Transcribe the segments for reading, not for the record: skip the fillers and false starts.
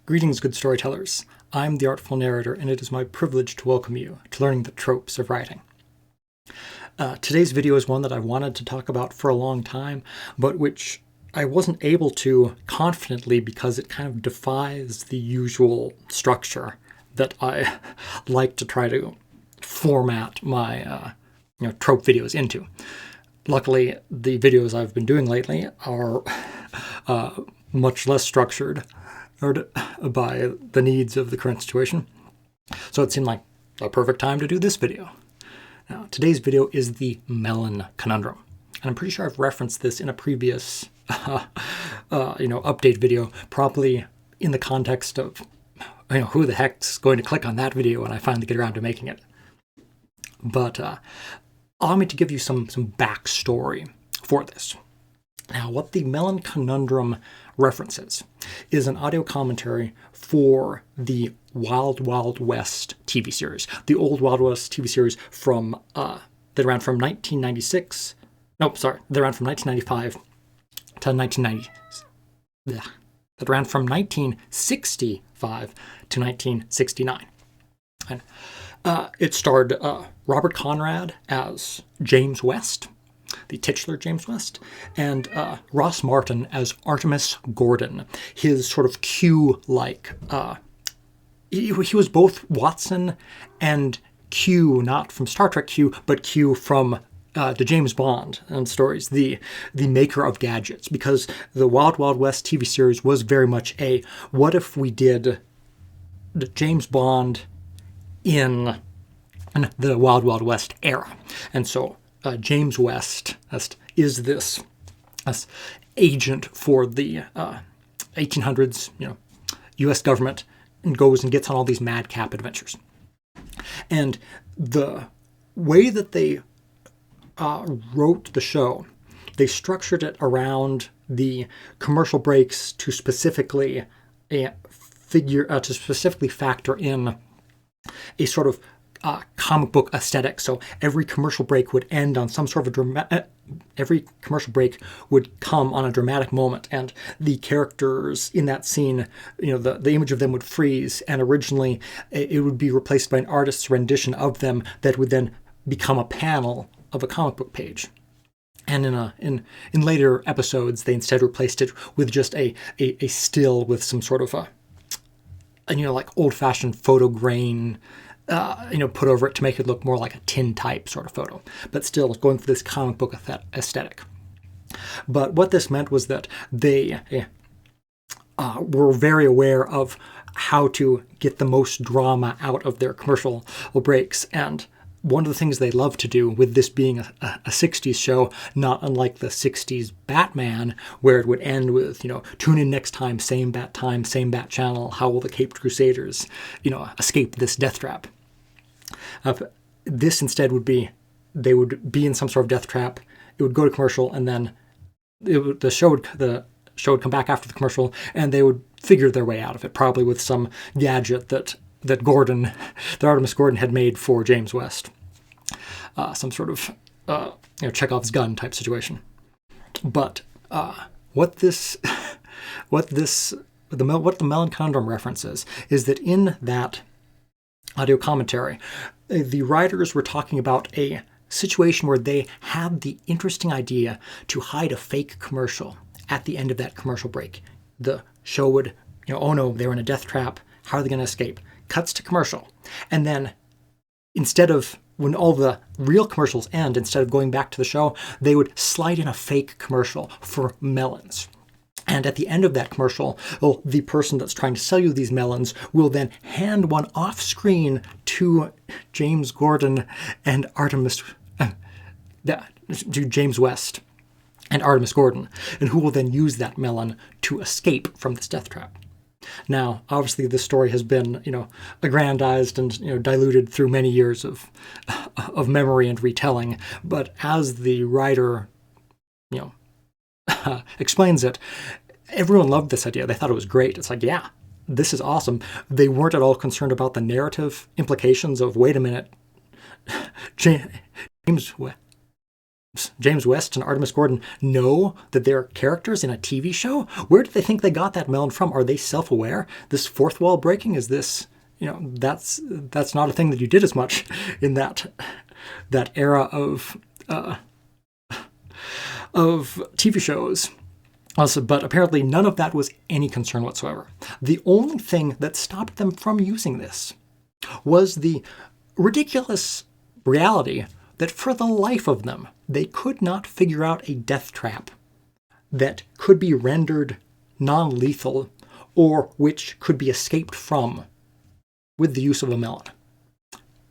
Greetings, good storytellers. I'm the Artful Narrator, and it is my privilege to welcome you to learning the tropes of writing. Today's video is one that I wanted to talk about for a long time, but which I wasn't able to confidently because it kind of defies the usual structure that I like to try to format my trope videos into. Luckily, the videos I've been doing lately are much less structured by the needs of the current situation. So it seemed like a perfect time to do this video. Now, today's video is the Melon Conundrum. And I'm pretty sure I've referenced this in a previous update video, probably in the context of who the heck's going to click on that video when I finally get around to making it. But allow me to give you some backstory for this. Now, what the Melon Conundrum references is an audio commentary for the Wild Wild West TV series. The old Wild West TV series from that ran from 1996. No, sorry, that ran from 1995 to 1990. That ran from 1965 to 1969. And it starred Robert Conrad as James West, the titular James West, and Ross Martin as Artemis Gordon, his sort of Q-like. He was both Watson and Q, not from Star Trek Q, but Q from the James Bond and stories, the maker of gadgets, because the Wild Wild West TV series was very much a, what if we did the James Bond in the Wild Wild West era? And so James West is this agent for the 1800s, U.S. government, and goes and gets on all these madcap adventures. And the way that they wrote the show, they structured it around the commercial breaks to specifically factor in a sort of comic book aesthetic. So every commercial break would end on some sort of every commercial break would come on a dramatic moment, and the characters in that scene, the image of them would freeze, and originally it would be replaced by an artist's rendition of them that would then become a panel of a comic book page. And in later episodes, they instead replaced it with just a still with some sort of like old-fashioned photo grain put over it to make it look more like a tintype sort of photo, but still going for this comic book aesthetic. But what this meant was that they were very aware of how to get the most drama out of their commercial breaks. And one of the things they love to do, with this being a 60s show, not unlike the 60s Batman, where it would end with, tune in next time, same bat channel, how will the Caped Crusaders, escape this death trap? This instead would be, they would be in some sort of death trap, it would go to commercial, and then the show would come back after the commercial, and they would figure their way out of it, probably with some gadget that Artemis Gordon had made for James West. Some sort of Chekhov's gun type situation. But what the Melon Conundrum references is that in that audio commentary, the writers were talking about a situation where they had the interesting idea to hide a fake commercial at the end of that commercial break. The show would, oh no, they were in a death trap. How are they going to escape? Cuts to commercial. And then instead of, when all the real commercials end, instead of going back to the show, they would slide in a fake commercial for melons. And at the end of that commercial, the person that's trying to sell you these melons will then hand one off screen to James Gordon and to James West and Artemis Gordon, and who will then use that melon to escape from this death trap. Now, obviously, this story has been, aggrandized and, diluted through many years of memory and retelling. But as the writer, explains it, everyone loved this idea. They thought it was great. It's like, yeah, this is awesome. They weren't at all concerned about the narrative implications of, wait a minute, James West and Artemis Gordon know that they're characters in a TV show? Where do they think they got that Melon from? Are they self-aware? This fourth wall breaking, is this, that's not a thing that you did as much in that era of TV shows. Also, but apparently none of that was any concern whatsoever. The only thing that stopped them from using this was the ridiculous reality that for the life of them, they could not figure out a death trap that could be rendered non-lethal or which could be escaped from with the use of a melon.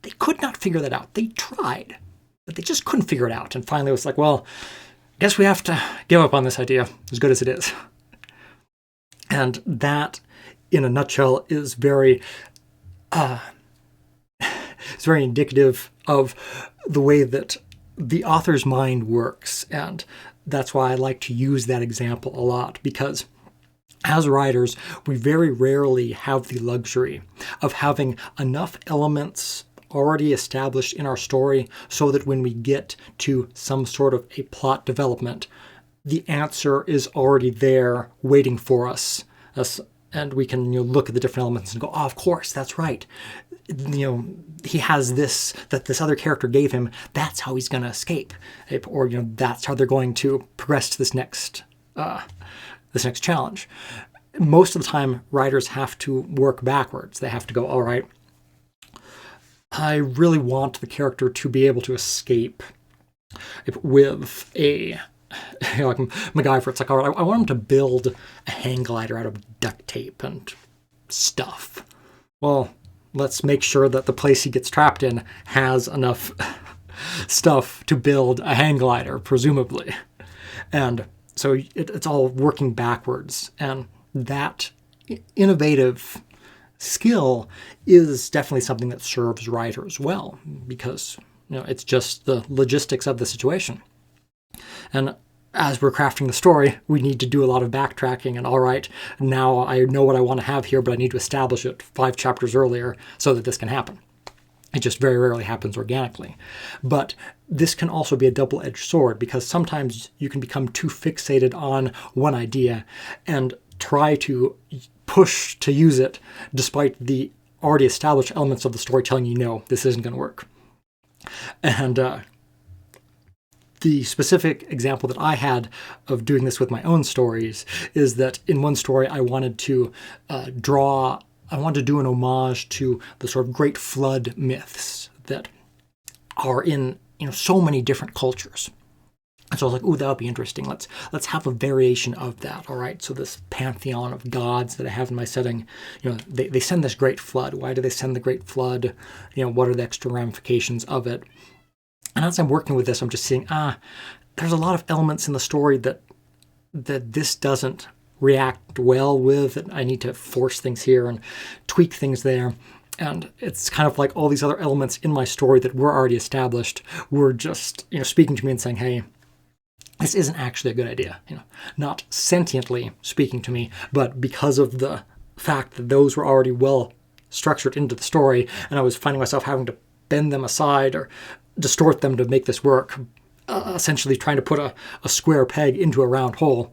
They could not figure that out. They tried, but they just couldn't figure it out. And finally it was like, well, I guess we have to give up on this idea, as good as it is. And that, in a nutshell, is very indicative of the way that the author's mind works. And that's why I like to use that example a lot, because as writers, we very rarely have the luxury of having enough elements already established in our story so that when we get to some sort of a plot development, the answer is already there waiting for us. And we can look at the different elements and go, oh, of course, that's right. He has this that this other character gave him. That's how he's going to escape. Or, that's how they're going to progress to this next challenge. Most of the time, writers have to work backwards. They have to go, all right, I really want the character to be able to escape with a, like MacGyver. It's like, all right, I want him to build a hang glider out of duct tape and stuff. Well, let's make sure that the place he gets trapped in has enough stuff to build a hang glider, presumably. And so it's all working backwards. And that innovative skill is definitely something that serves writers well, because it's just the logistics of the situation. And as we're crafting the story, we need to do a lot of backtracking. And all right, now I know what I want to have here, but I need to establish it 5 chapters earlier so that this can happen. It just very rarely happens organically. But this can also be a double-edged sword, because sometimes you can become too fixated on one idea and try to push to use it despite the already established elements of the story telling you, no, this isn't going to work. And the specific example that I had of doing this with my own stories is that in one story I wanted to do an homage to the sort of great flood myths that are in so many different cultures. And so I was like, ooh, that would be interesting. Let's have a variation of that. All right. So this pantheon of gods that I have in my setting, they send this great flood. Why do they send the great flood? What are the extra ramifications of it? And as I'm working with this, I'm just seeing, there's a lot of elements in the story that this doesn't react well with. And I need to force things here and tweak things there. And it's kind of like all these other elements in my story that were already established were just, speaking to me and saying, hey, this isn't actually a good idea, not sentiently speaking to me, but because of the fact that those were already well structured into the story, and I was finding myself having to bend them aside or distort them to make this work, essentially trying to put a square peg into a round hole.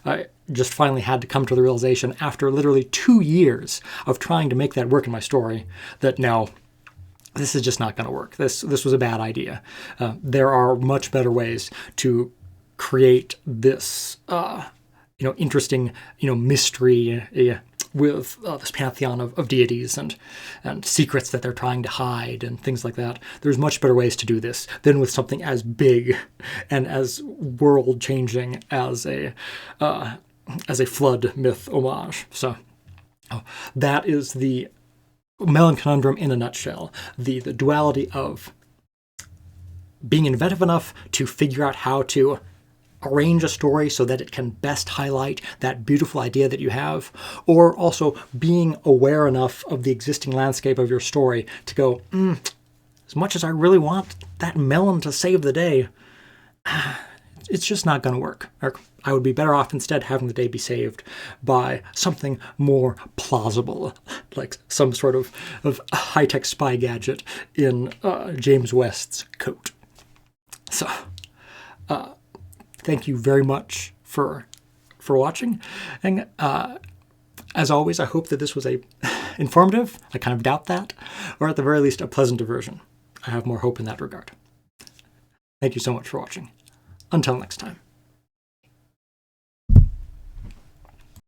I just finally had to come to the realization after literally 2 years of trying to make that work in my story that no, this is just not going to work. This was a bad idea. There are much better ways to create this, interesting, mystery with this pantheon of deities and secrets that they're trying to hide and things like that. There's much better ways to do this than with something as big and as world-changing as a flood myth homage. So that is the Melon Conundrum in a nutshell. The duality of being inventive enough to figure out how to arrange a story so that it can best highlight that beautiful idea that you have, or also being aware enough of the existing landscape of your story to go, as much as I really want that melon to save the day, it's just not going to work. Or I would be better off instead having the day be saved by something more plausible, like some sort of high-tech spy gadget in James West's coat. So thank you very much for watching. And as always, I hope that this was a informative. I kind of doubt that, or at the very least, a pleasant diversion. I have more hope in that regard. Thank you so much for watching. Until next time.